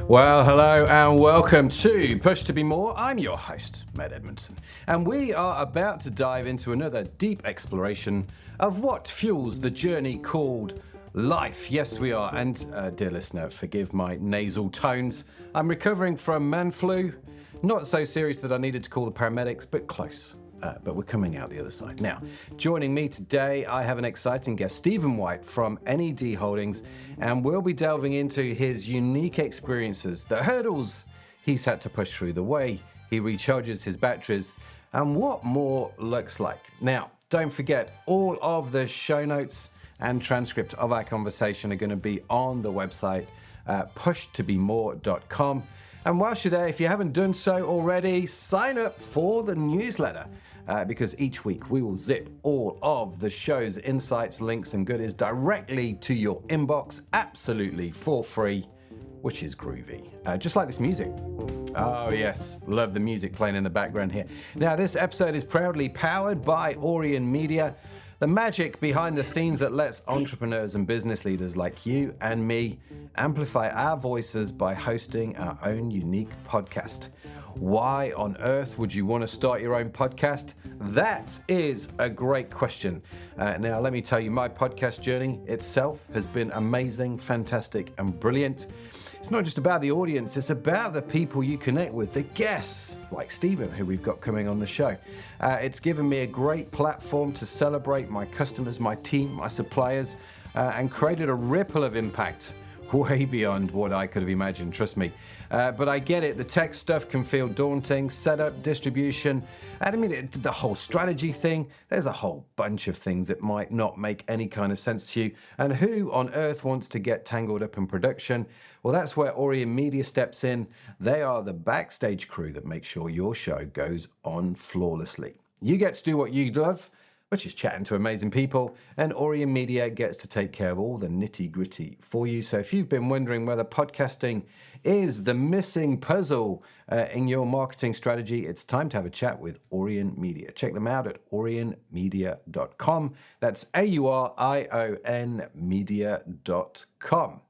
Well, hello and welcome to Push to Be More. I'm your host, Matt Edmundson, and we are about to dive into another deep exploration of what fuels the journey called life. Yes, we are. And dear listener, forgive my nasal tones. I'm recovering from man flu. Not so serious that I needed to call the paramedics, but close. But we're coming out the other side. Now, joining me today, I have an exciting guest, Stephen Whyte from NED Holdings, and we'll be delving into his unique experiences, the hurdles he's had to push through, the way he recharges his batteries, and what more looks like. Now, don't forget, all of the show notes and transcript of our conversation are going to be on the website, pushtobemore.com. And whilst you're there, if you haven't done so already, sign up for the newsletter. Because each week we will zip all of the show's insights, links, and goodies directly to your inbox, absolutely for free, which is groovy. Just like this music. Oh yes, love the music playing in the background here. Now this episode is proudly powered by Orion Media, the magic behind the scenes that lets entrepreneurs and business leaders like you and me amplify our voices by hosting our own unique podcast. Why on earth would you want to start your own podcast? That is a great question. Now, let me tell you, my podcast journey itself has been amazing, fantastic, and brilliant. It's not just about the audience, it's about the people you connect with, the guests, like Stephen, who we've got coming on the show. It's given me a great platform to celebrate my customers, my team, my suppliers, and created a ripple of impact way beyond what I could have imagined, trust me. But I get it, the tech stuff can feel daunting, setup, distribution, and I mean, the whole strategy thing, there's a whole bunch of things that might not make any kind of sense to you. And who on earth wants to get tangled up in production? Well, that's where Orion Media steps in. They are the backstage crew that make sure your show goes on flawlessly. You get to do what you love, which is chatting to amazing people, and Orion Media gets to take care of all the nitty-gritty for you. So if you've been wondering whether podcasting is the missing puzzle in your marketing strategy, it's time to have a chat with Orion Media. Check them out at orionmedia.com. That's AURION media.com.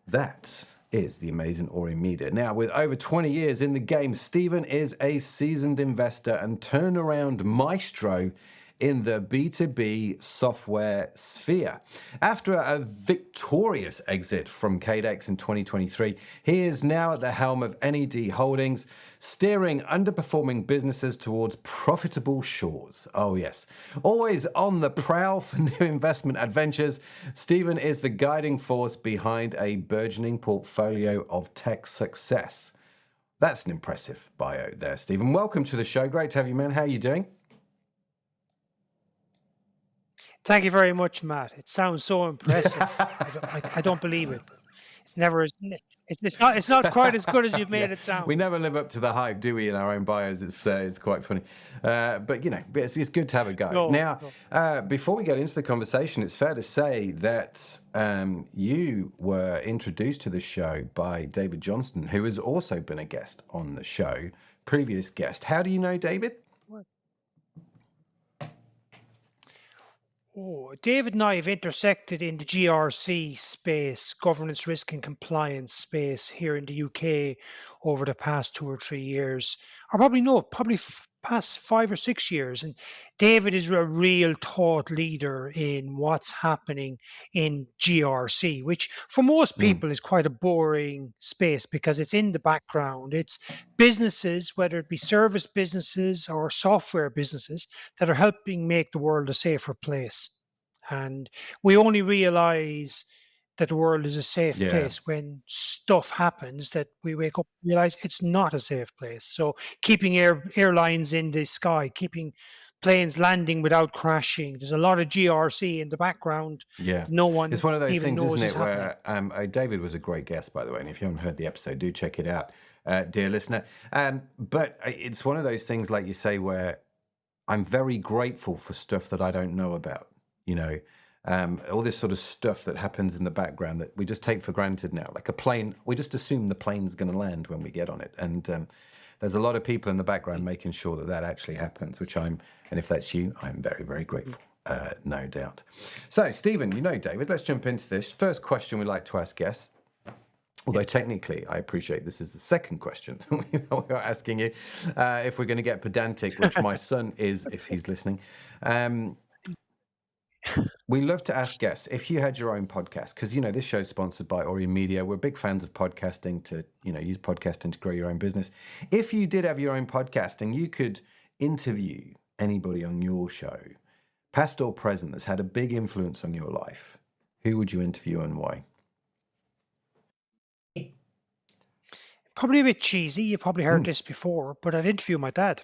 That is the amazing Orion Media. Now, with over 20 years in the game, Stephen is a seasoned investor and turnaround maestro in the B2B software sphere. After a victorious exit from QADEX in 2023, he is now at the helm of NED Holdings, steering underperforming businesses towards profitable shores. Oh yes, always on the prowl for new investment adventures, Stephen is the guiding force behind a burgeoning portfolio of tech success. That's an impressive bio there, Stephen. Welcome to the show. Great to have you, man. How are you doing? Thank you very much, Matt. It sounds so impressive. I don't believe it. It's never. It's not quite as good as you've made it sound. We never live up to the hype, do we? In our own bios, it's quite funny. But you know, it's good to have a go. Now, before we get into the conversation, it's fair to say that you were introduced to the show by David Johnston, who has also been a guest on the show, previous guest. How do you know David? Oh, David and I have intersected in the GRC space, governance, risk and compliance space here in the UK over the past 2 or 3 years, or probably past 5 or 6 years. And David is a real thought leader in what's happening in GRC, which for most people is quite a boring space because it's in the background. It's businesses, whether it be service businesses or software businesses, that are helping make the world a safer place. And we only realize that the world is a safe place when stuff happens that we wake up and realize it's not a safe place. So keeping airlines in the sky, keeping planes landing without crashing. There's a lot of GRC in the background. Yeah. No one It's one of those even things, knows isn't it, it's happening. where David was a great guest, by the way, and if you haven't heard the episode, do check it out, dear listener. But it's one of those things, like you say, where I'm very grateful for stuff that I don't know about, you know, all this sort of stuff that happens in the background that we just take for granted now. Like a plane, we just assume the plane's going to land when we get on it. And there's a lot of people in the background making sure that that actually happens, which and if that's you, I'm very, very grateful, no doubt. So, Stephen, you know David, let's jump into this. First question we like to ask guests. Although technically, I appreciate this is the second question we're asking you. If we're going to get pedantic, which my son is, if he's listening. We love to ask guests, if you had your own podcast, because, this show's sponsored by Ori Media. We're big fans of podcasting to, use podcasting to grow your own business. If you did have your own podcast and you could interview anybody on your show, past or present, that's had a big influence on your life, who would you interview and why? Probably a bit cheesy. You've probably heard Mm. this before, but I'd interview my dad.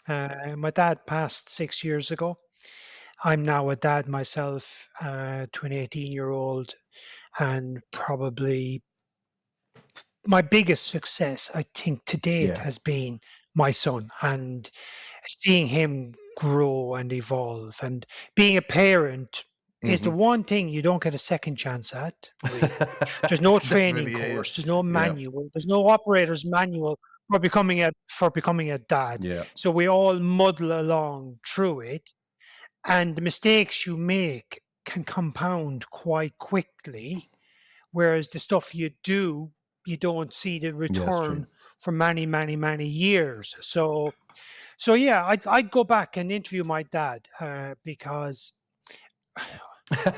My dad passed 6 years ago. I'm now a dad myself to an 18-year-old, and probably my biggest success, I think, to date Yeah. has been my son and seeing him grow and evolve. And being a parent is the Mm-hmm. one thing you don't get a second chance at, really. There's no training Definitely, yeah. course, there's no Yeah. manual, there's no operator's manual for becoming a dad. Yeah. So we all muddle along through it, and the mistakes you make can compound quite quickly, whereas the stuff you do, you don't see the Yeah, that's true. return for many, many, many years. So yeah, I'd go back and interview my dad, because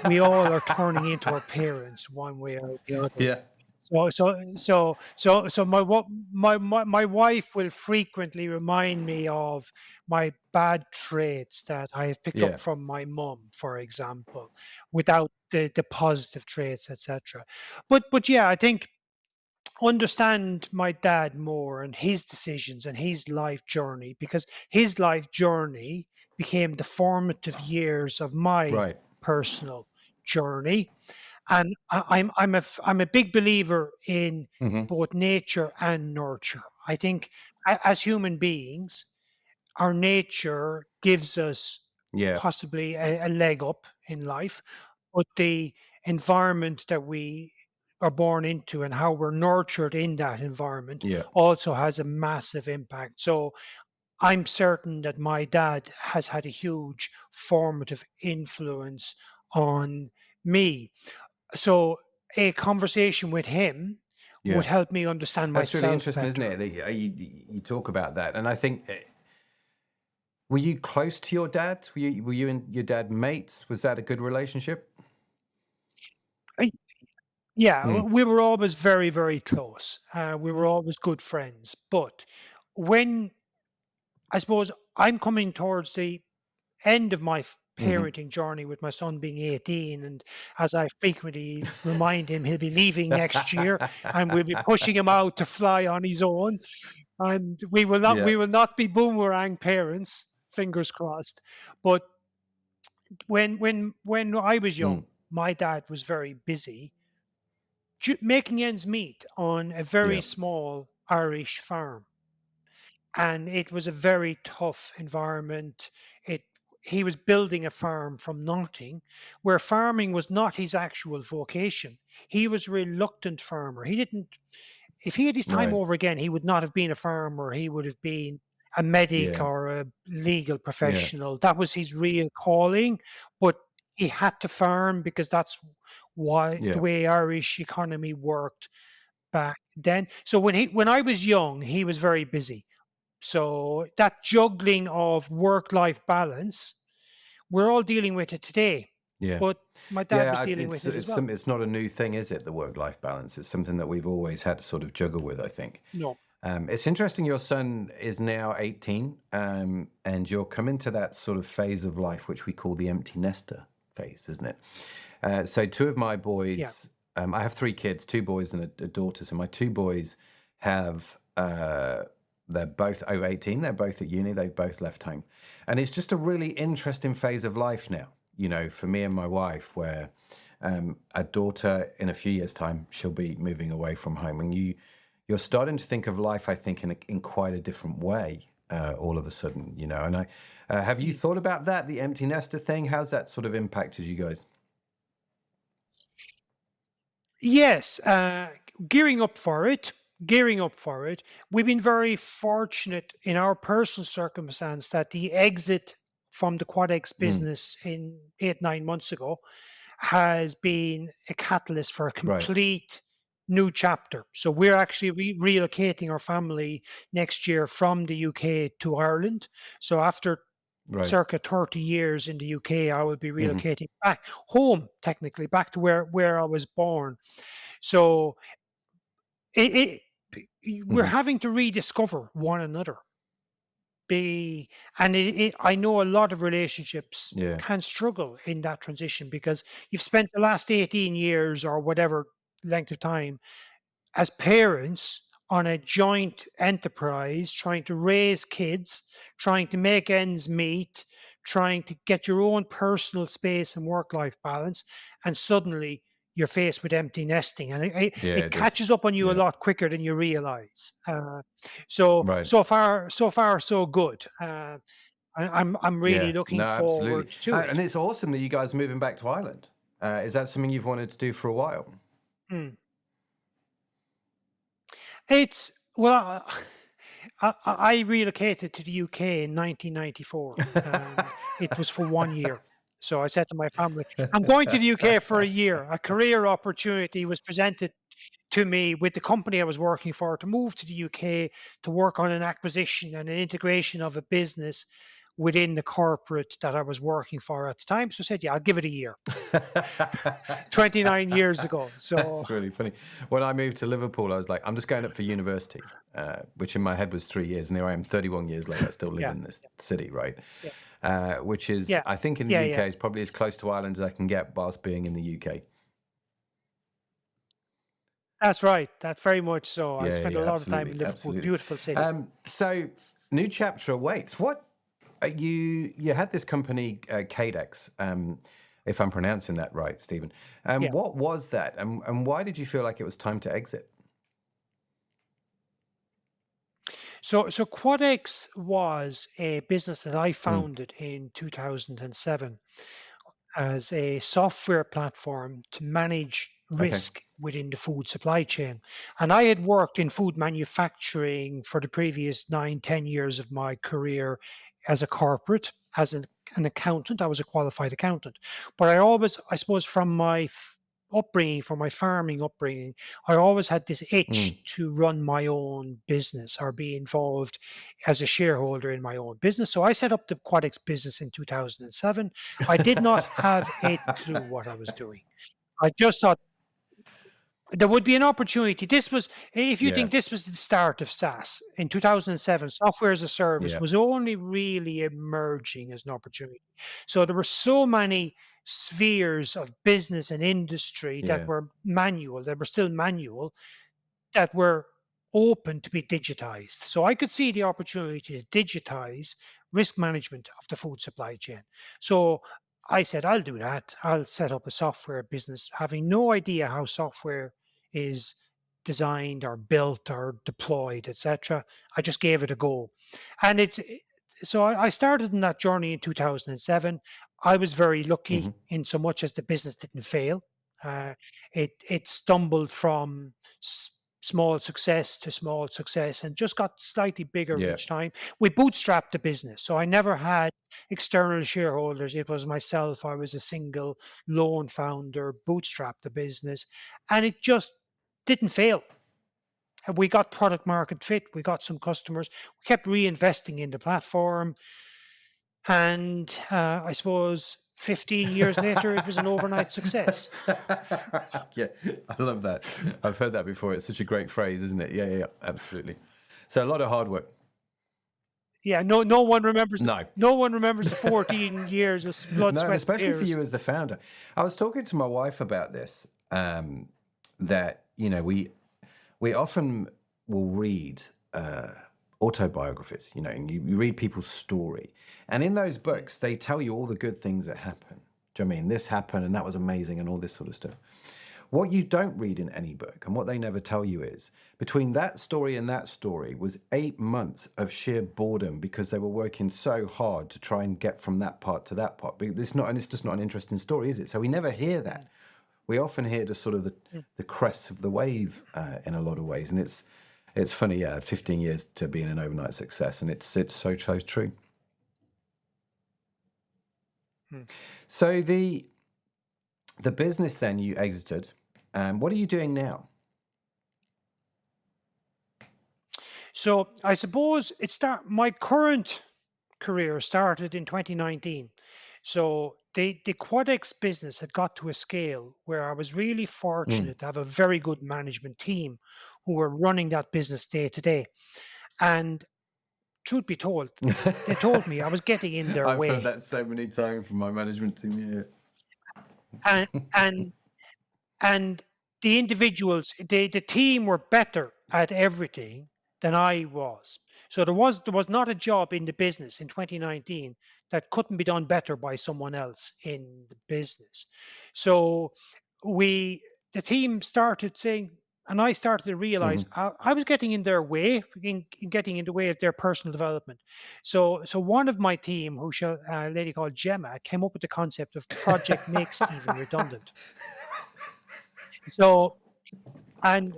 we all are turning into our parents one way or the other. Yeah. So my wife will frequently remind me of my bad traits that I have picked up Yeah. from my mum, for example, without the positive traits, etc. But yeah, I think understand my dad more and his decisions and his life journey, because his life journey became the formative years of my Right. personal journey. And I'm a big believer in Mm-hmm. both nature and nurture. I think as human beings, our nature gives us Yeah. possibly a leg up in life, but the environment that we are born into and how we're nurtured in that environment Yeah. also has a massive impact. So I'm certain that my dad has had a huge formative influence on me. So a conversation with him Yeah. would help me understand That's really myself interesting, isn't better. it? That you talk about that, and I think, were you close to your dad? Were you and your dad mates? Was that a good relationship? I- Yeah, Mm. we were always very, very close. We were always good friends. But when I suppose I'm coming towards the end of my Mm-hmm. parenting journey with my son being 18, and as I frequently remind him, he'll be leaving next year, and we'll be pushing him out to fly on his own, and we will not Yeah. we will not be boomerang parents, fingers crossed. But when I was Mm. young, my dad was very busy making ends meet on a Yeah. very small Irish farm, and it was a very tough environment. It He was building a farm from nothing, where farming was not his actual vocation. He was a reluctant farmer. He didn't If he had his time Right. over again, he would not have been a farmer. He would have been a medic Yeah. or a legal Yeah. professional. That was his real calling. But he had to farm because that's why the Yeah. way Irish economy worked back then. So when I was young, he was very busy. So that juggling of work-life balance, we're all dealing with it today. Yeah. But my dad Yeah. was dealing with it as well. It's not a new thing, is it? The work-life balance. It's something that we've always had to sort of juggle with, I think. No. It's interesting. Your son is now 18, and you're coming to that sort of phase of life which we call the empty nester phase, isn't it? So two of my Yeah. boys, I have three kids, two boys and a daughter. So my two boys have, they're both over 18. They're both at uni. They've both left home. And it's just a really interesting phase of life now, for me and my wife, where a daughter in a few years' time, she'll be moving away from home. And you're starting to think of life, I think, in quite a different way all of a sudden, And have you thought about that, the empty nester thing? How's that sort of impacted you guys? Yes, gearing up for it, gearing up for it. We've been very fortunate in our personal circumstance that the exit from the QADEX Mm. business in 8, 9 months ago has been a catalyst for a Right. complete new chapter. So we're actually relocating our family next year from the UK to Ireland. So after Right. circa 30 years in the UK, I will be Hmm. relocating back home, technically back to where I was born. So we're Hmm. having to rediscover one another. Be and I know a lot of relationships Yeah. can struggle in that transition because you've spent the last 18 years or whatever length of time as parents on a joint enterprise, trying to raise kids, trying to make ends meet, trying to get your own personal space and work life balance, and suddenly you're faced with empty nesting, and Yeah, it it does. catches up on you a Yeah. lot quicker than you realize. So Right. so far so good. I'm really Yeah. looking No, absolutely. forward to And it. it's awesome that you guys are moving back to Ireland. Is that something you've wanted to do for a while? Mm. It's well, I relocated to the UK in 1994, and it was for 1 year. So I said to my family, "I'm going to the UK for a year." A career opportunity was presented to me with the company I was working for to move to the UK to work on an acquisition and an integration of a business within the corporate that I was working for at the time. So I said, "Yeah, I'll give it a year." 29 years ago. So That's really funny. When I moved to Liverpool, I was like, I'm just going up for university, which in my head was 3 years. And here I am 31 years later, I still live yeah, in this city, right? yeah, Which is, yeah, I think in the yeah, yeah. UK, is probably as close to Ireland as I can get whilst being in the UK. That's right. That's very much so. I Yeah, yeah, spent a yeah, lot of time absolutely, in Liverpool, absolutely. beautiful city. So, new chapter awaits. What you had this company QADEX, if I'm pronouncing that right, Stephen. Yeah. What was that, and why did you feel like it was time to exit? So QuadX was a business that I Mm, founded in 2007 as a software platform to manage okay. risk within the food supply chain. And I had worked in food manufacturing for the previous 9, 10 years of my career as a corporate, as an accountant. I was a qualified accountant. But I always, I suppose, from my upbringing, from my farming upbringing, I always had this Mm. itch to run my own business or be involved as a shareholder in my own business. So I set up the Quadex business in 2007. I did not have a clue what I was doing. I just thought there would be an opportunity. This was, if you Yeah, think this was the start of SaaS in 2007, software as a service yeah, was only really emerging as an opportunity. So there were so many spheres of business and industry yeah. that were still manual, that were open to be digitized. So I could see the opportunity to digitize risk management of the food supply chain. So I said, I'll do that. I'll set up a software business, having no idea how software is designed or built or deployed, etc. I just gave it a go. And so I started in that journey in 2007. I was very Hmm. lucky in so much as the business didn't fail. Uh, it stumbled from small success to small success and just got slightly bigger Yeah. each time. We bootstrapped the business. So I never had external shareholders. It was myself. I was a single lone founder, bootstrapped the business, and it just didn't fail. And we got product market fit. We got some customers. We kept reinvesting in the platform. And I suppose 15 years later, it was an overnight success. Yeah, I love that. I've heard that before. It's such a great phrase, isn't it? Yeah, yeah, yeah, absolutely. So a lot of hard work. Yeah, no one remembers No. no one remembers the 14 years of blood, No, and sweat, and especially for tears. you as the founder. I was talking to my wife about this, that, we often will read autobiographies, and you read people's story. And in those books, they tell you all the good things that happen. Do you know what I mean? This happened and that was amazing and all this sort of stuff. What you don't read in any book, and what they never tell you, is between that story and that story was 8 months of sheer boredom because they were working so hard to try and get from that part to that part. But it's just not an interesting story, is it? So we never hear that. Mm, We often hear just sort of mm, the crests of the wave in a lot of ways, and it's funny, yeah. 15 years to being an overnight success, and it's so true. mm. So the business then you exited. What are you doing now? So I suppose my current career started in 2019. So the QADEX business had got to a scale where I was really Mm. fortunate to have a very good management team who were running that business day to day. And truth be told, they told me I was getting in their I've heard way. that so many times from my management team. And and and the individuals, the team were better at everything than I was. So there was not a job in the business in 2019 that couldn't be done better by someone else in the business. So we the team started saying, and I started to Yeah. realize I was getting in their way, in getting in the way of their personal development. So one of my team, a lady called Gemma, came up with the concept of Project Make Stephen Redundant. So, and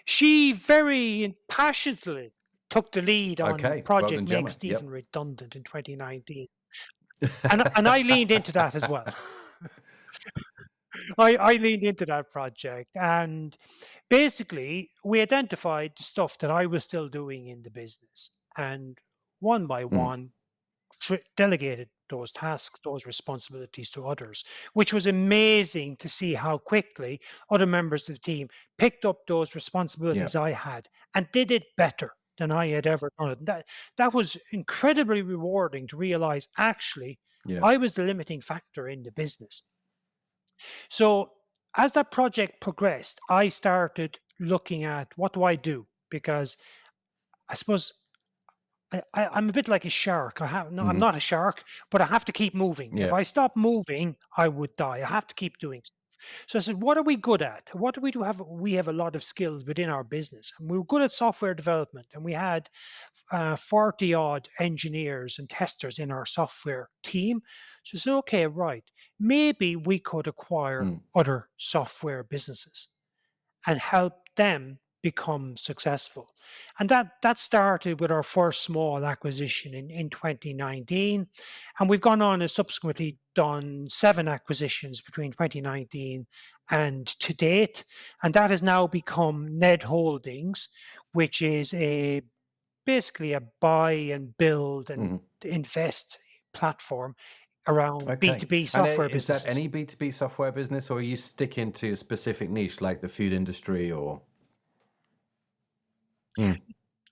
she very passionately took the lead on Okay. Well Project done, Make Gemma. Stephen Yep. Redundant in 2019. And I leaned into that as well. I leaned into that project. And basically, we identified the stuff that I was still doing in the business. And one by Mm. one, delegated those tasks, those responsibilities to others, which was amazing to see how quickly other members of the team picked up those Yeah. responsibilities I had and did it better than I had ever done it. That was incredibly rewarding to realize actually Yeah. I was the limiting factor in the business. So as that project progressed, I started looking at what do I do? Because I suppose I'm a bit like a shark. No, I'm Hmm. not a shark, but I have to keep moving. If Yeah. I stop moving, I would die. I have to keep doing stuff. So I said, what are we good at? What do we do? We have a lot of skills within our business, and we were good at software development, and we had 40 odd engineers and testers in our software team. So I said, okay, right, maybe we could acquire Mm. other software businesses and help them become successful. And that started with our first small acquisition in 2019. And we've gone on and subsequently done 7 acquisitions between 2019 and to date. And that has now become NED Holdings, which is basically a buy and build and Hmm. invest platform around Okay. B2B And software is that businesses. any B2B software business, or are you sticking to a specific niche like the food industry or? Mm.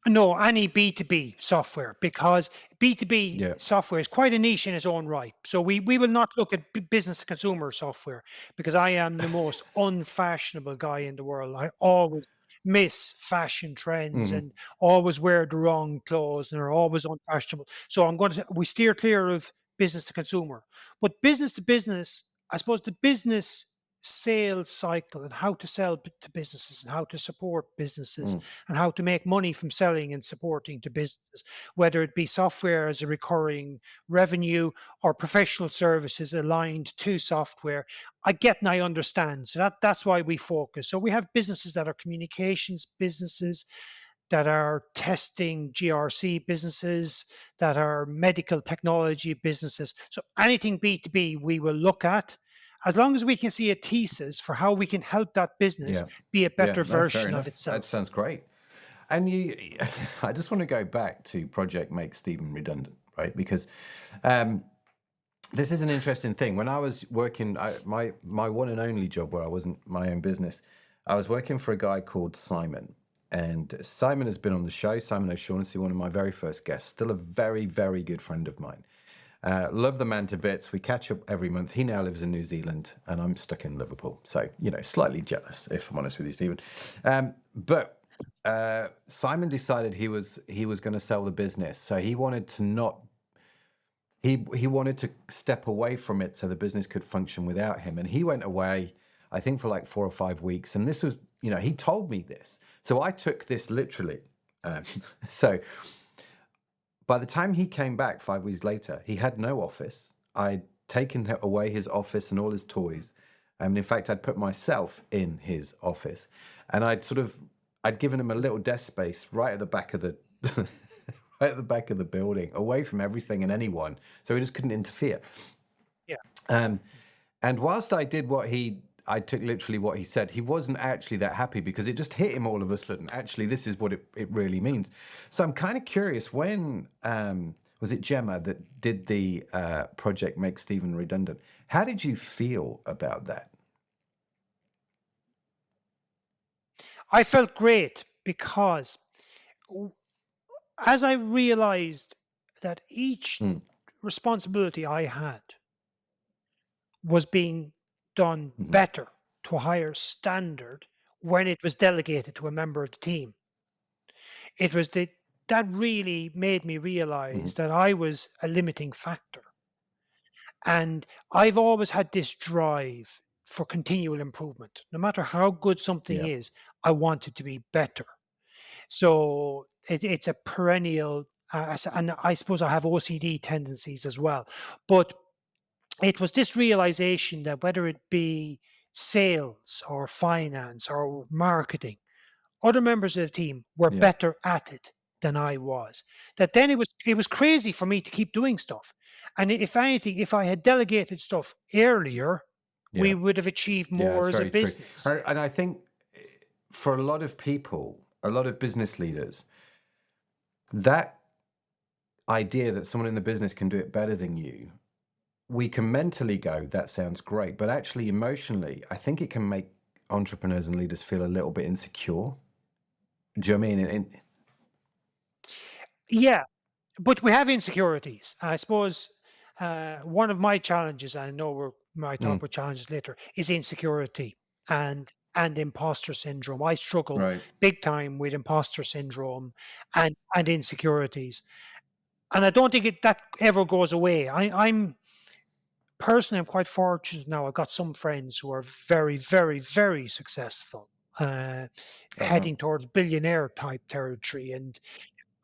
No, any B2B software, because B2B Yeah. software is quite a niche in its own right. So we will not look at business to consumer software because I am the most unfashionable guy in the world. I always miss fashion trends Hmm. and always wear the wrong clothes and are always unfashionable. So we steer clear of business to consumer. But business to business, I suppose the business sales cycle and how to sell to businesses and how to support businesses Mm. and how to make money from selling and supporting to businesses, whether it be software as a recurring revenue or professional services aligned to software. I get and I understand. So that's why we focus. So we have businesses that are communications businesses, that are testing GRC businesses, that are medical technology businesses. So anything B2B we will look at as long as we can see a thesis for how we can help that business Yeah. be a Yeah. better No, fair version of enough. That itself. sounds great. And I just want to go back to Project Make Stephen Redundant, right? Because um, this is an interesting thing. When I was working, my one and only job where I wasn't my own business, I was working for a guy called Simon. And Simon has been on the show, Simon O'Shaughnessy, one of my very first guests, still a very, very good friend of mine. Love the man to bits. We catch up every month. He now lives in New Zealand, and I'm stuck in Liverpool. So, slightly jealous, if I'm honest with you, Stephen. But Simon decided he was going to sell the business, so he wanted to not. He wanted to step away from it so the business could function without him, and he went away. I think for like 4 or 5 weeks, and this was, he told me this, so I took this literally. Um, so by the time he came back 5 weeks later, he had no office. I'd taken away his office and all his toys. In fact, I'd put myself in his office, and I'd given him a little desk space right at the back of the right at the back of the building, away from everything and anyone, so he just couldn't interfere. Yeah. Um, and whilst I did what I took literally what he said. He wasn't actually that happy because it just hit him all of a sudden. Actually, this is what it really means. So I'm kind of curious, when was it Gemma that did the project Make Stephen Redundant? How did you feel about that? I felt great because w- as I realized that each Mm, responsibility I had was being done hmm. better to a higher standard when it was delegated to a member of the team. It was that really made me Hmm. realize that I was a limiting factor. And I've always had this drive for continual improvement. No matter how good something Yeah, is, I want it to be better. So it's a perennial, and I suppose I have OCD tendencies as well. But it was this realization that whether it be sales or finance or marketing, other members of the team were yeah, better at it than I was. That then it was crazy for me to keep doing stuff. And if anything, if I had delegated stuff earlier, we yeah, would have achieved yeah. more It's as a very true. business. And I think for a lot of people, a lot of business leaders, that idea that someone in the business can do it better than you, we can mentally go, that sounds great. But actually, emotionally, I think it can make entrepreneurs and leaders feel a little bit insecure. Do you know what I mean? Yeah, but we have insecurities. I suppose one of my challenges, I know we might talk Mm, about challenges later, is insecurity and imposter syndrome. I struggle right. big time with imposter syndrome and insecurities, and I don't think that ever goes away. I'm personally, I'm quite fortunate now. I've got some friends who are very, very, very successful, uh, Uh-huh. heading towards billionaire type territory, and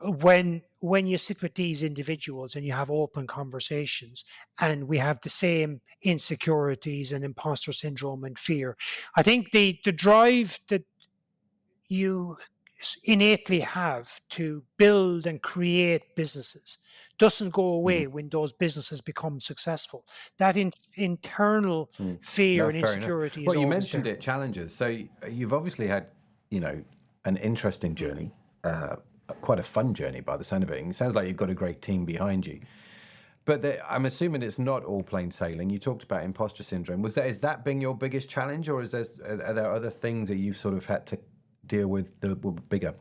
when you sit with these individuals and you have open conversations and we have the same insecurities and imposter syndrome and fear, I think the drive that you innately have to build and create businesses doesn't go Hmm. away when those businesses become successful. That internal Mm. fear No, and fair enough. insecurity is Well, you always mentioned there. it, challenges. So you've obviously had, you know, an interesting journey, uh, quite a fun journey by the sound of it. And it sounds like you've got a great team behind you. But I'm assuming it's not all plain sailing. You talked about imposter syndrome. Is that been your biggest challenge, or are there other things that you've sort of had to deal with that were bigger?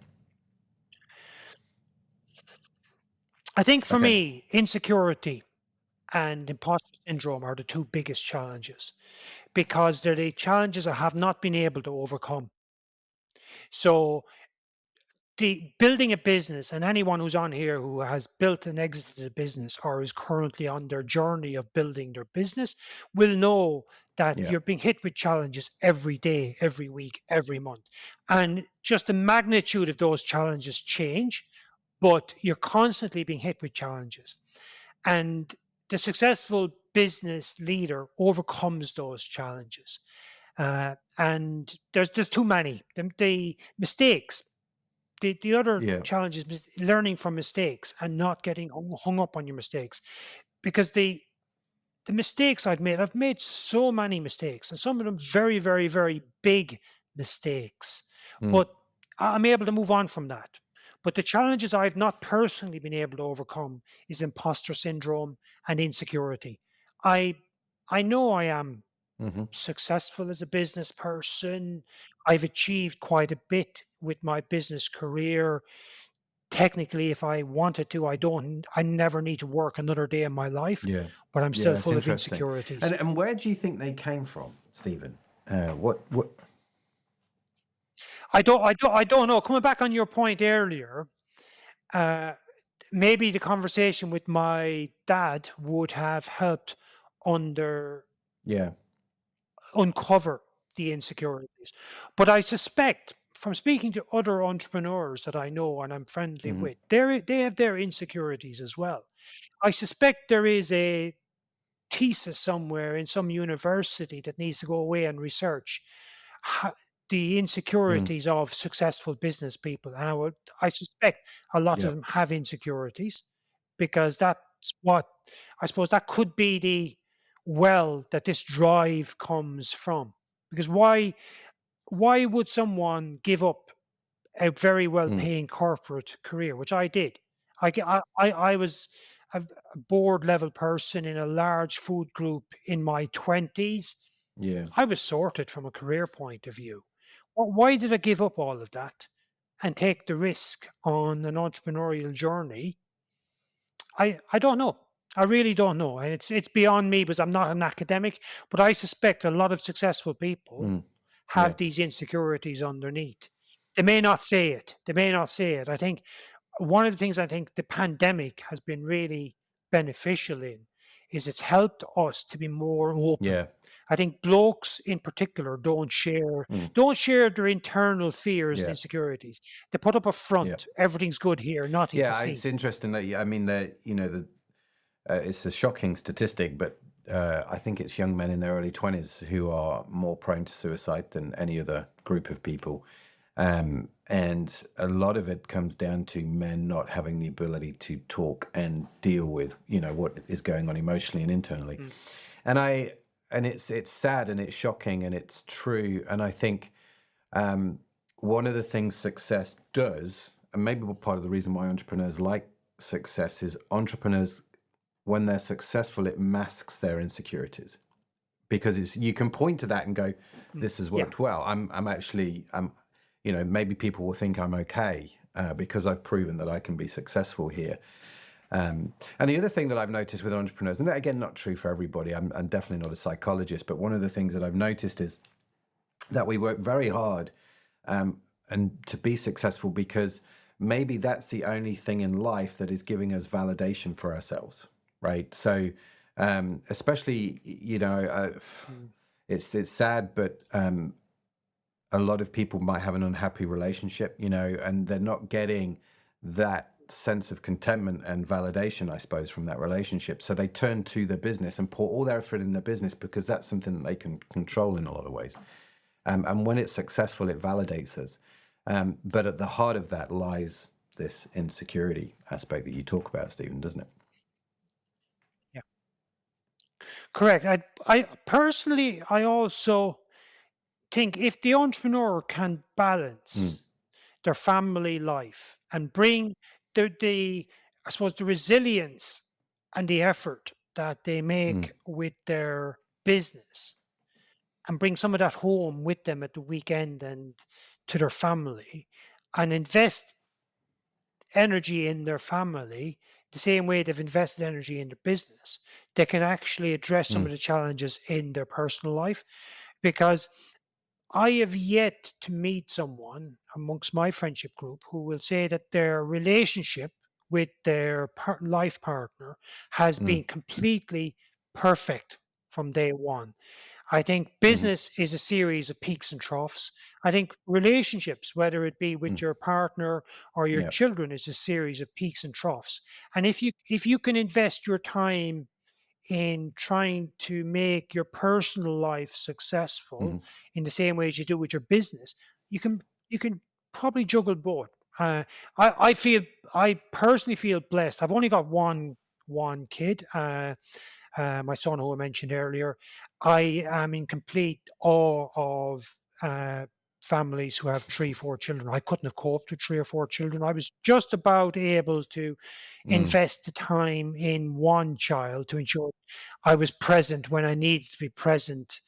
I think for Okay. me, insecurity and imposter syndrome are the two biggest challenges because they're the challenges I have not been able to overcome. So the building a business, and anyone who's on here who has built and exited a business or is currently on their journey of building their business will know that Yeah. you're being hit with challenges every day, every week, every month. And just the magnitude of those challenges change, but you're constantly being hit with challenges. And the successful business leader overcomes those challenges. And there's too many. The mistakes, the other Yeah. challenge is learning from mistakes and not getting hung up on your mistakes, because the mistakes I've made so many mistakes, and some of them very, very, very big mistakes, Mm. but I'm able to move on from that. But the challenges I've not personally been able to overcome is imposter syndrome and insecurity. I I know I am Hmm. successful as a business person. I've achieved quite a bit with my business career. Technically, if I wanted to, I never need to work another day in my life, Yeah. but I'm still Yeah. It's full of interesting. insecurities. And where do you think they came from, Stephen? What? I don't know. Coming back on your point earlier, uh, maybe the conversation with my dad would have helped under Yeah. uncover the insecurities. But I suspect from speaking to other entrepreneurs that I know and I'm friendly Hmm. with, they have their insecurities as well. I suspect there is a thesis somewhere in some university that needs to go away and research ho- the Mm. insecurities of successful business people. And I suspect a lot of Yeah. them have insecurities because that's what I suppose that could be the well that this drive comes from. Because why would someone give up a very Mm. well-paying corporate career, which I did? I was a board level person in a large food group in my 20s. Yeah. I was sorted from a career point of view. Why did I give up all of that and take the risk on an entrepreneurial journey? I don't know. I really don't know, and it's beyond me because I'm not an academic. But I suspect a lot of successful people Mm. Yeah. have these insecurities underneath. They may not say it. They may not say it. I think one of the things I think the pandemic has been really beneficial in is it's helped us to be more open. Yeah. I think blokes in particular Mm. don't share their internal fears and Yeah. insecurities. They put up a Yeah. front. Everything's good here, nothing to Yeah. It's see. interesting that I mean that it's a shocking statistic, but I think it's young men in their early 20s who are more prone to suicide than any other group of people. And a lot of it comes down to men not having the ability to talk and deal with, what is going on emotionally and internally. Mm. And it's sad and it's shocking and it's true. And I think one of the things success does, and maybe part of the reason why entrepreneurs like success is entrepreneurs, when they're successful, it masks their insecurities because you can point to that and go, this has Yeah. worked well. Maybe people will think I'm okay because I've proven that I can be successful here. And the other thing that I've noticed with entrepreneurs, and again, not true for everybody, I'm definitely not a psychologist, but one of the things that I've noticed is that we work very hard and to be successful because maybe that's the only thing in life that is giving us validation for ourselves, right? So especially, Mm. it's sad, but a lot of people might have an unhappy relationship, and they're not getting that sense of contentment and validation, I suppose, from that relationship. So they turn to the business and pour all their effort in the business because that's something that they can control in a lot of ways. And when it's successful, it validates us. But at the heart of that lies this insecurity aspect that you talk about, Stephen, doesn't it? Yeah. Correct. I personally, I also think if the entrepreneur can Mm. balance their family life and bring the I suppose the resilience and the effort that they Mm. make with their business and bring some of that home with them at the weekend and to their family and invest energy in their family the same way they've invested energy in their business, they can actually address some Mm. of the challenges in their personal life. Because I have yet to meet someone amongst my friendship group who will say that their relationship with their life partner has Mm. been completely perfect from day one. I think Mm. business is a series of peaks and troughs. I think relationships, whether it be with Mm. your partner or your Yeah. children, is a series of peaks and troughs. And if you can invest your time in trying to make your personal life successful Mm. in the same way as you do with your business, you can probably juggle both. Uh, I feel I personally feel blessed. I've only got one kid. My son, who I mentioned earlier. I am in complete awe of families who have three, four children. I couldn't have coped with three or four children. I was just about able to Mm. invest the time in one child to ensure I was present when I needed to be present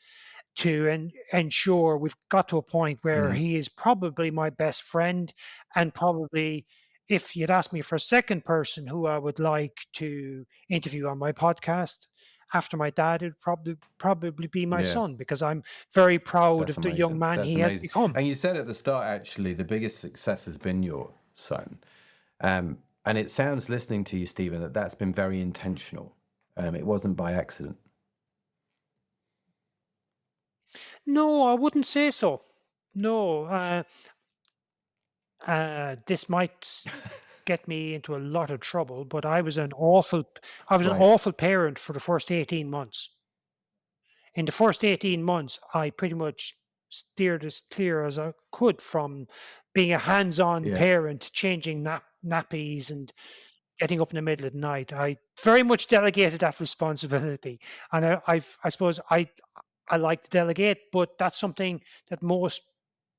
to ensure we've got to a point where Mm. he is probably my best friend and probably if you'd asked me for a second person who I would like to interview on my podcast after my dad, it'd probably be my Yeah. son because I'm very proud That's of the young amazing. man That's he has amazing. become. And you said at the start, actually, the biggest success has been your son. And it sounds, listening to you, Stephen, that that's been very intentional. It wasn't by accident. No, I wouldn't say so. No, this might get me into a lot of trouble, but I was an Right. awful parent for the first 18 months. In the first 18 months, I pretty much steered as clear as I could from being a hands-on Yeah. parent, changing nappies and getting up in the middle of the night. I very much delegated that responsibility, and I suppose I like to delegate, but that's something that most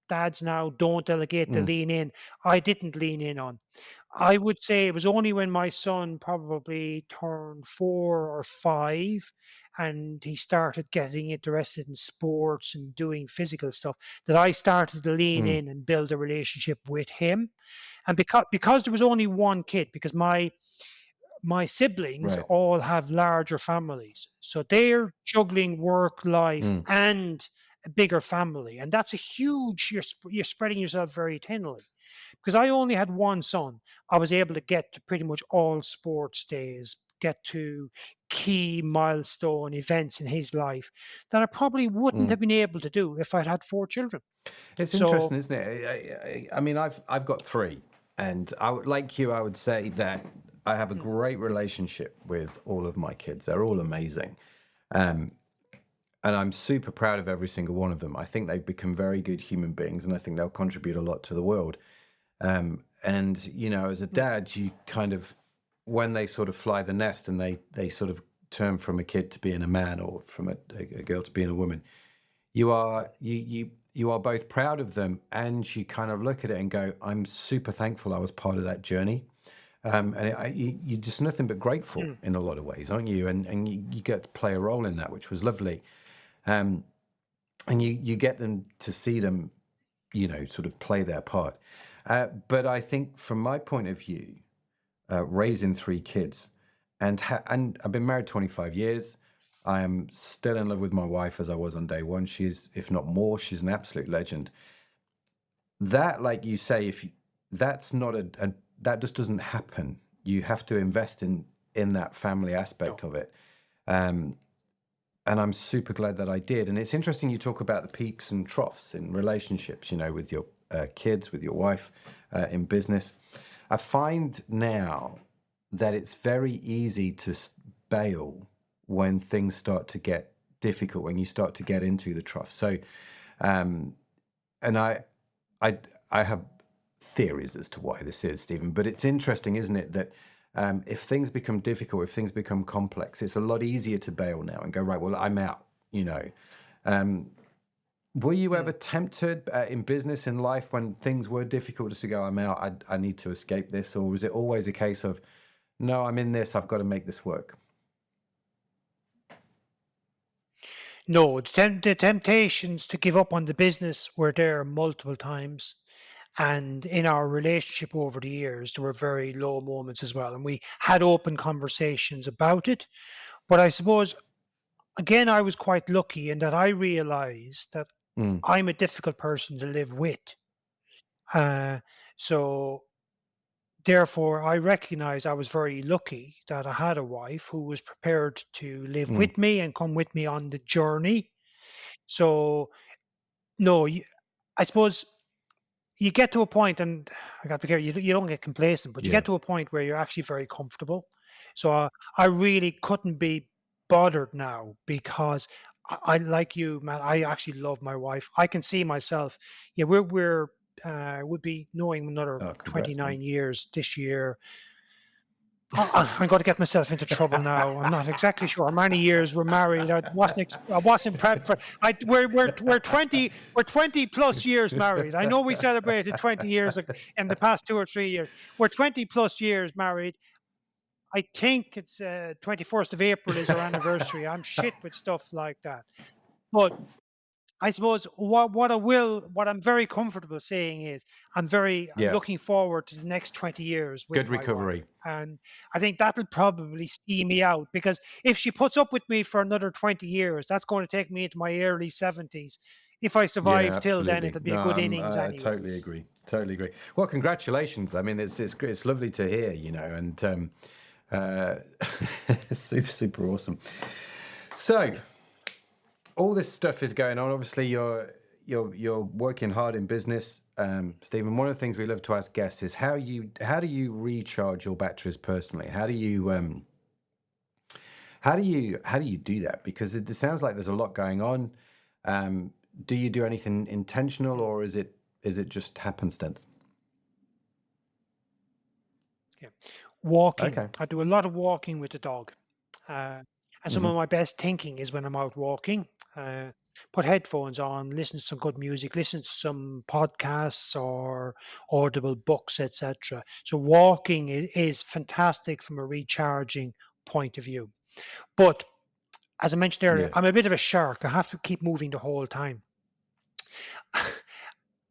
dads now don't delegate, they Mm, lean in. I didn't lean in on. I would say it was only when my son probably turned 4 or 5 and he started getting interested in sports and doing physical stuff that I started to lean mm, in and build a relationship with him. And because there was only one kid, because my siblings right. all have larger families. So they're juggling work, life, Mm, and a bigger family. And that's a huge, you're spreading yourself very thinly. Because I only had one son, I was able to get to pretty much all sports days, get to key milestone events in his life that I probably wouldn't mm. have been able to do if I'd had 4 children. It's So, interesting, isn't it? I mean, I've got three, and like you, I would say that I have a mm, great relationship with all of my kids. They're all amazing, um, and I'm super proud of every single one of them. I think they've become very good human beings, and I think they'll contribute a lot to the world. And as a mm, dad, you kind of, when they sort of fly the nest and they sort of turn from a kid to being a man, or from a girl to being a woman, you are both proud of them, and you kind of look at it and go, I'm super thankful I was part of that journey. You're just nothing but grateful mm. in a lot of ways, aren't you? And you get to play a role in that, which was lovely. Um, and you get them to see them, sort of play their part. But I think from my point of view, raising three kids, and I've been married 25 years. I am still in love with my wife as I was on day one. She's, if not more, she's an absolute legend. That, like you say, if you, that's not that just doesn't happen. You have to invest in that family No. aspect of it. Um, and I'm super glad that I did. And it's interesting you talk about the peaks and troughs in relationships, with your kids, with your wife, in business. I find now that it's very easy to bail when things start to get difficult, when you start to get into the trough. So, um, and I, I have theories as to why this is, Stephen, but it's interesting, isn't it, that if things become difficult, if things become complex, it's a lot easier to bail now and go, right, well, I'm out, Um, were you Mm. ever tempted in business, in life, when things were difficult, just to go, I'm out, I need to escape this? Or was it always a case of, no, I'm in this, I've got to make this work? No, the temptations to give up on the business were there multiple times. And in our relationship over the years, there were very low moments as well. And we had open conversations about it. But I suppose, again, I was quite lucky in that I realized that Mm, I'm a difficult person to live with. Uh, so therefore, I recognize I was very lucky that I had a wife who was prepared to live mm, with me and come with me on the journey. So, no, I suppose you get to a point, and I got to be careful, you don't get complacent, but you yeah. get to a point where you're actually very comfortable. So I really couldn't be bothered now because I like you, man. I actually love my wife. I can see myself. Yeah, we're would be knowing another Oh, congrats, man. 29 years this year. I'm going to get myself into trouble now. I'm not exactly sure how many years we're married. I wasn't prepped for. We're 20 plus years married. I know we celebrated 20 years in the past 2 or 3 years. We're 20 plus years married. I think it's 21st of April is our anniversary. I'm shit with stuff like that. But I suppose what I'm very comfortable saying is I'm Yeah, looking forward to the next 20 years with good my wife. recovery. And I think that'll probably see me out because if she puts up with me for another 20 years, that's going to take me into my early 70s. If I Yeah, survive till then, absolutely. it'll be No, a good innings I totally anyways. agree. Totally agree. Well, congratulations. I mean, it's lovely to hear, and uh, super, super awesome. So, all this stuff is going on. Obviously, you're working hard in business, Stephen. One of the things we love to ask guests is how do you recharge your batteries personally? How do you do that? Because it sounds like there's a lot going on. Um, do you do anything intentional, Mm, or is it just happenstance? yeah. Walking. Okay. I do a lot of walking with the dog. Uh, And some Hmm. of my best thinking is when I'm out walking. Uh, Put headphones on, listen to some good music, listen to some podcasts or audible books, etc. So walking is fantastic from a recharging point of view. But as I mentioned earlier, Yeah. I'm a bit of a shark. I have to keep moving the whole time.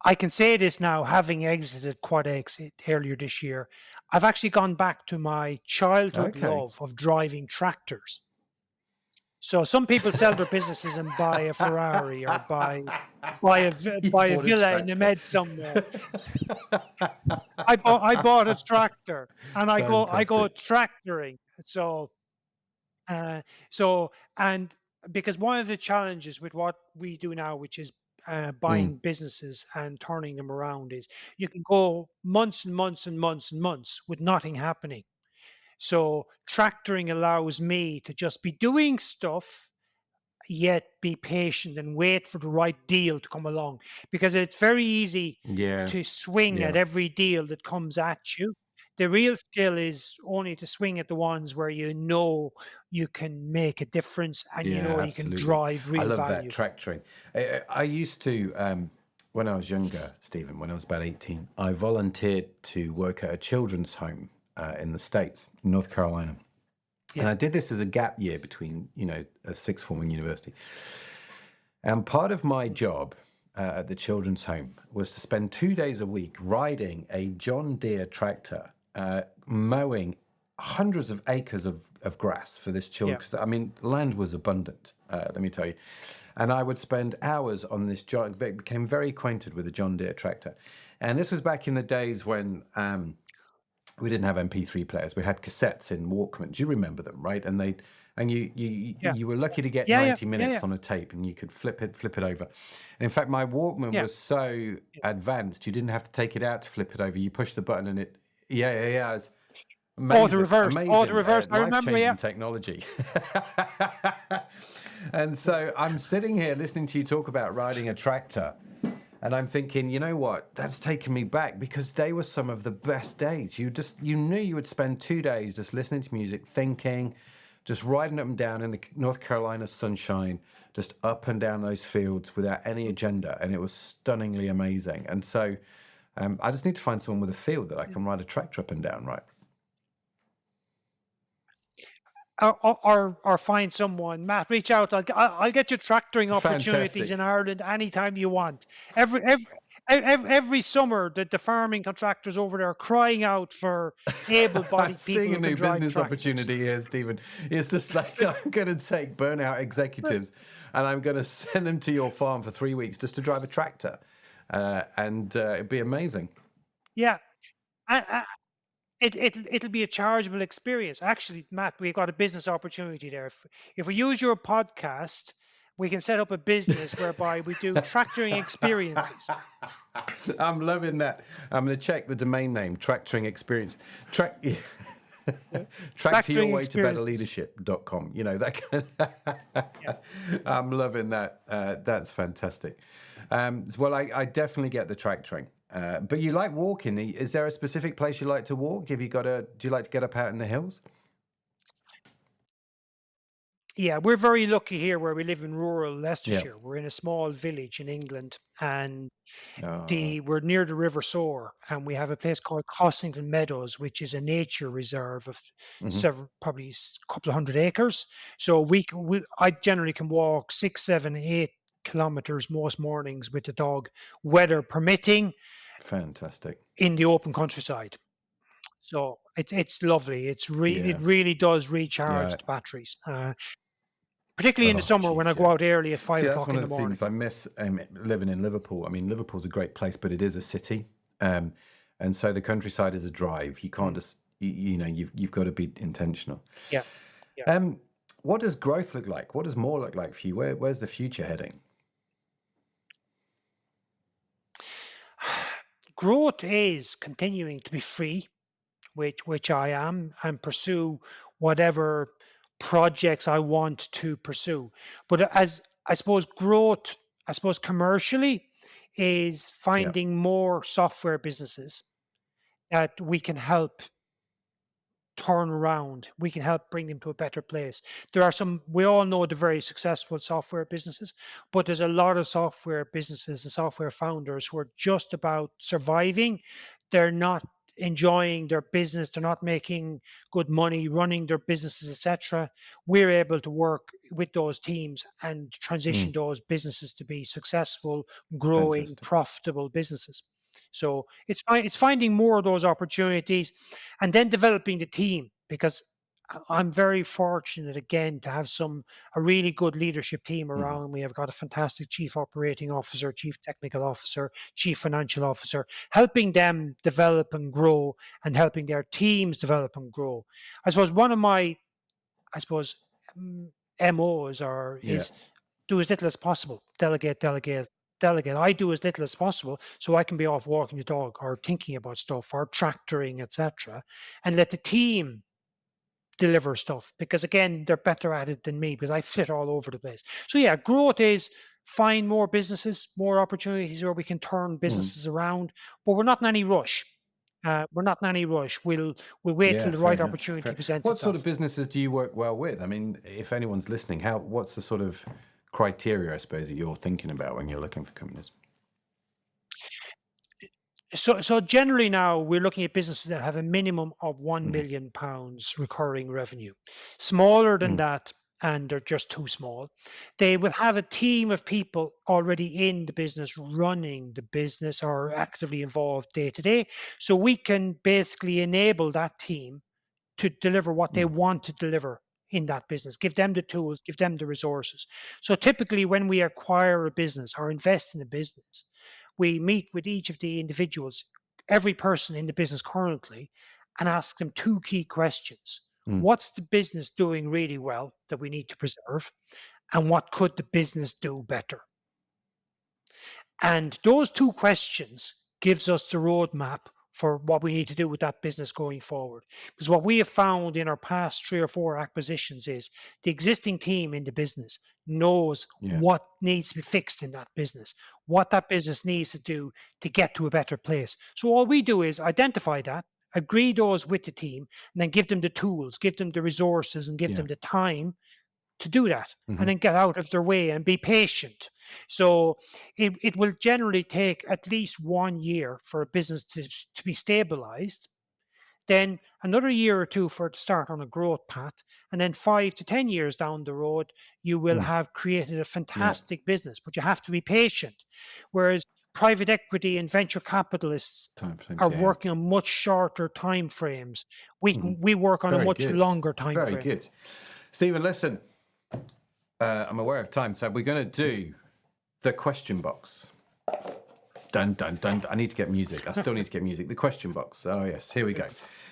I can say this now, having exited QuadEx earlier this year. I've actually gone back to my childhood Okay. love of driving tractors. So some people sell their businesses and buy a Ferrari or You buy a bought a villa in the tractor. Med somewhere. I bought a tractor and I go Fantastic. tractoring. Uh, so and because one of the challenges with what we do now, which is Mm. buying businesses and turning them around, is you can go months and months and months and months with nothing happening. So tractoring allows me to just be doing stuff, yet be patient and wait for the right deal to come along, because it's very easy Yeah. to swing at Yeah. every deal that comes at you. The real skill is only to swing at the ones where you know you can make a difference and you Yeah, know you can absolutely. drive I real love that value. tractoring. I used to, when I was younger, Stephen, when I was about 18, I volunteered to work at a children's home in the States, North Carolina. And Yeah, I did this as a gap year between, a sixth form and university. And part of my job at the children's home was to spend 2 days a week riding a John Deere tractor, mowing hundreds of acres of grass for this children. yeah. 'Cause, I mean, land was abundant, let me tell you. And I would spend hours on this John, became very acquainted with the John Deere tractor. And this was back in the days when we didn't have MP3 players. We had cassettes in Walkman. Do you remember them, right? And Yeah, you were lucky to get yeah, yeah, 90 yeah, yeah, minutes on a tape, and you could flip it over. And in fact, my Walkman yeah. was so Yeah. advanced, you didn't have to take it out to flip it over. You push the button, and it, yeah, yeah, yeah. It was Oh, the amazing, reverse. Oh, the amazing, reverse. I remember. Yeah, life-changing technology. And so I'm sitting here listening to you talk about riding a tractor. And I'm thinking, you know what? That's taken me back, because they were some of the best days. You knew you would spend 2 days just listening to music, thinking, just riding up and down in the North Carolina sunshine, just up and down those fields without any agenda. And it was stunningly amazing. And so I just need to find someone with a field that I can ride a tractor up and down, right? or find someone. Matt, reach out. I'll get you tractoring opportunities Fantastic. in Ireland anytime you want. Every summer, the farming contractors over there are crying out for I'm able-bodied people seeing a who can new drive business tractors. opportunity here, Stephen. It's just like I'm going to take burnout executives and I'm going to send them to your farm for 3 weeks just to drive a tractor. And it'd be amazing. Yeah, I, it'll be a chargeable experience. Actually, Matt, we've got a business opportunity there. If we use your podcast, we can set up a business whereby we do tractoring experiences. I'm loving that. I'm going to check the domain name, Tractoring Experience. Track, track to your Tractoring way to experiences. betterleadership.com. That kind Yeah. I'm loving that. That's fantastic. Well, I definitely get the tractoring. But you like walking. Is there a specific place you like to walk? Do you like to get up out in the hills? Yeah, we're very lucky here where we live in rural Yeah. Leicestershire. We're in a small village in England, and Uh, we're near the River Soar, and we have a place called Cossington Meadows, which is a nature reserve of mhm. several, probably a couple of hundred acres. So I generally can walk 6, 7, 8 kilometers most mornings with the dog, weather permitting, Fantastic. in the open countryside. So it's lovely. It Yeah. really does recharge Yeah. the batteries. Particularly in the Oh, summer when I geez, go yeah. out early at five See, that's o'clock one in of the the morning. things I miss living in Liverpool. I mean, Liverpool's a great place, but it is a city, um, and so the countryside is a drive. You can't Mm, just, you've got to be intentional. yeah, yeah. Um, what does growth look like? What does more look like for you? Where's the future heading? Growth is continuing to be free, which I am, and pursue whatever projects I want to pursue. But as I suppose growth, I suppose commercially, is Yeah. finding more software businesses that we can help turn around. We can help bring them to a better place. There are some, we all know the very successful software businesses, but there's a lot of software businesses and software founders who are just about surviving. They're not enjoying their business, they're not making good money running their businesses, etc. We're able to work with those teams and transition Mm, those businesses to be successful, growing, fantastic. profitable businesses. So it's finding more of those opportunities and then developing the team, because I'm very fortunate again to have a really good leadership team Mhm. around me. I've got a fantastic chief operating officer, chief technical officer, chief financial officer, helping them develop and grow and helping their teams develop and grow. I suppose one of my, I suppose, mm, MOs or Yeah. is do as little as possible. Delegate, delegate, delegate. I do as little as possible so I can be off walking the dog or thinking about stuff or tractoring, etc. And let the team deliver stuff, because again, they're better at it than me because I flit all over the place. So yeah, growth is find more businesses, more opportunities where we can turn Mm. businesses around, but we're not in any rush. We're not in any rush. We'll wait Yeah, till the fair right enough. opportunity Fair. presents What sort of itself. businesses do you work well with? I mean, if anyone's listening, what's the sort of criteria, I suppose, that you're thinking about when you're looking for companies? So generally now we're looking at businesses that have a minimum of 1 Hmm. million pounds recurring revenue. Smaller than Mm. that, and they're just too small. They will have a team of people already in the business running the business or actively involved day to day. So we can basically enable that team to deliver what they Mm. want to deliver in that business, give them the tools, give them the resources. So typically, when we acquire a business or invest in a business, we meet with each of the individuals, every person in the business currently, and ask them two key questions. Mm. What's the business doing really well that we need to preserve? And what could the business do better? And those two questions gives us the roadmap for what we need to do with that business going forward. Because what we have found in our past 3 or 4 acquisitions is the existing team in the business knows Yeah. what needs to be fixed in that business, what that business needs to do to get to a better place. So all we do is identify that, agree those with the team, and then give them the tools, give them the resources, and give Yeah. them the time to do that, and Hmm. then get out of their way and be patient. So it will generally take at least 1 year for a business to be stabilized, then another year or two for it to start on a growth path, and then 5 to 10 years down the road, you will Mm. have created a Yeah. fantastic business, but you have to be patient. Whereas private equity and venture capitalists Time frames. are Yeah. working on much shorter time frames. Hmm. We work on a Very much good. longer time Very frame. good. Stephen, listen, I'm aware of time, so we're going to do the question box. Dun, dun, dun. I need to get music. I still need to get music. The question box. Oh, yes. Here we go.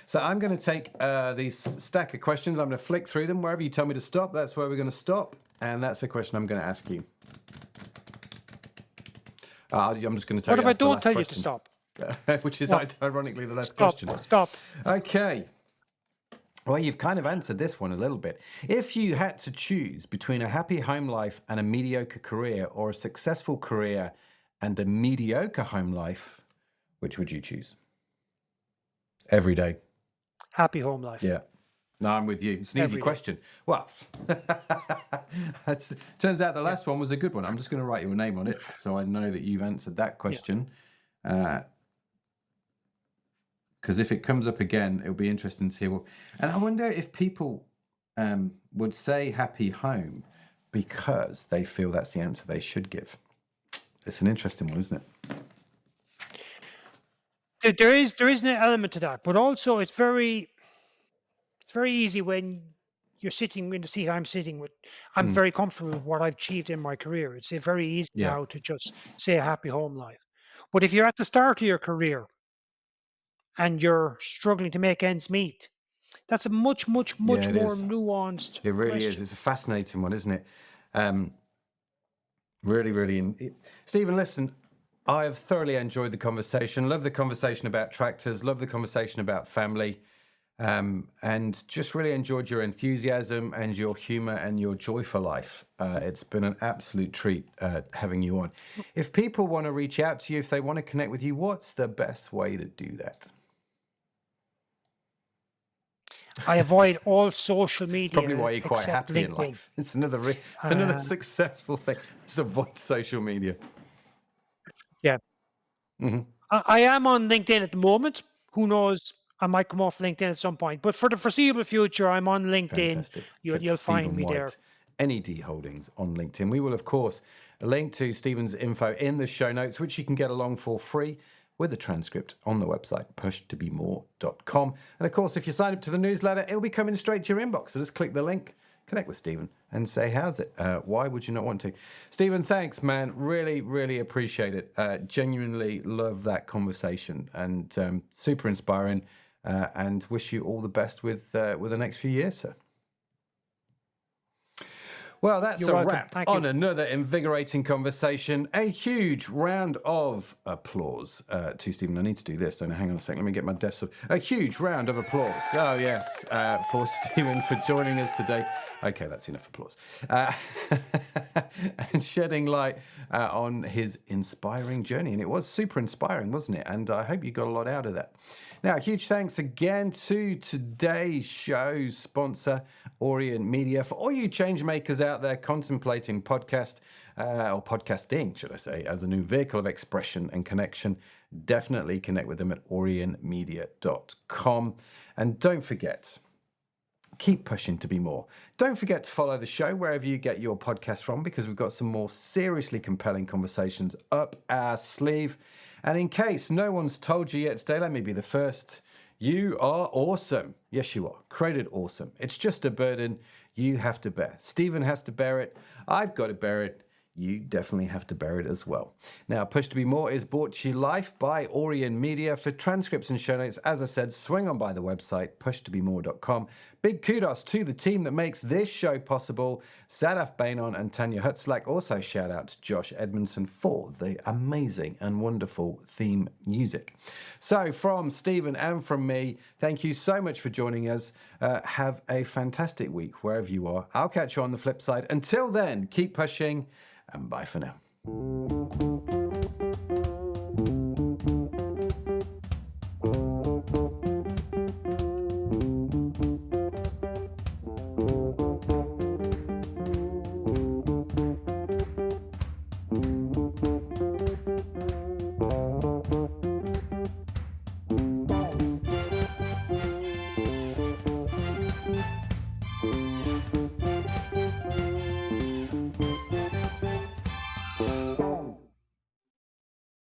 So I'm going to take these stack of questions. I'm going to flick through them. Wherever you tell me to stop, that's where we're going to stop. And that's the question I'm going to ask you. I'm just going to tell What you if I that's the don't last tell you to question, stop? which is What? ironically the last Stop. question. Stop. Okay. Well, you've kind of answered this one a little bit. If you had to choose between a happy home life and a mediocre career, or a successful career and a mediocre home life, which would you choose? Every day. Happy home life. Yeah. No, I'm with you. It's an easy Every day. question. Well, turns out the Yeah. last one was a good one. I'm just going to write your name on it so I know that you've answered that Yeah. question. Because if it comes up again, it'll be interesting to hear. And I wonder if people would say happy home because they feel that's the answer they should give. It's an interesting one, isn't it? There is an element to that, but also it's very easy when you're sitting in the seat I'm sitting with. I'm Mm. very comfortable with what I've achieved in my career. It's very easy Yeah. now to just say a happy home life. But if you're at the start of your career and you're struggling to make ends meet, that's a much, much, Yeah, much it more is. nuanced It really is. question. It's a fascinating one, isn't it? Um, really, really. Stephen, listen, I have thoroughly enjoyed the conversation. Love the conversation about tractors. Love the conversation about family. And just really enjoyed your enthusiasm and your humor and your joy for life. It's been an absolute treat having you on. If people want to reach out to you, if they want to connect with you, what's the best way to do that? I avoid all social It's probably why media you're quite except happy in LinkedIn. life. It's another Uh, successful thing. Just avoid social media. yeah, I am on LinkedIn at the moment. Who knows? I might come off LinkedIn at some point, but for the foreseeable future, I'm on LinkedIn. Fantastic. Look for You'll find Stephen me there. Whyte, NED Holdings on LinkedIn. We will, of course, link to Stephen's info in the show notes, which you can get along for free with a transcript on the website, pushtobemore.com. And of course, if you sign up to the newsletter, it'll be coming straight to your inbox. So just click the link, connect with Stephen, and say, how's it? Why would you not want to? Stephen, thanks, man. Really, really appreciate it. Genuinely love that conversation and super inspiring. And wish you all the best with the next few years, sir. Well, that's You're a welcome. wrap Thank on you. another invigorating conversation. A huge round of applause to Stephen. I need to do this, don't I? Hang on a second. Let me get my desk up. A huge round of applause. Oh, yes, for Stephen for joining us today. Okay, that's enough applause. And shedding light on his inspiring journey. And it was super inspiring, wasn't it? And I hope you got a lot out of that. Now, huge thanks again to today's show's sponsor, Orient Media. For all you change makers out there contemplating podcast, or podcasting, should I say, as a new vehicle of expression and connection, definitely connect with them at orientmedia.com. And don't forget, keep pushing to be more. Don't forget to follow the show wherever you get your podcast from, because we've got some more seriously compelling conversations up our sleeve. And in case no one's told you yet today, let me be the first. You are awesome. Yes, you are. Created awesome. It's just a burden you have to bear. Stephen has to bear it. I've got to bear it. You definitely have to bear it as well. Now, Push to Be More is brought to you live by Orient Media. For transcripts and show notes, as I said, swing on by the website, pushtobemore.com. Big kudos to the team that makes this show possible, Sadaf Bainon and Tanya Hutzlak. Also, shout out to Josh Edmundson for the amazing and wonderful theme music. So, from Stephen and from me, thank you so much for joining us. Have a fantastic week wherever you are. I'll catch you on the flip side. Until then, keep pushing. And bye for now.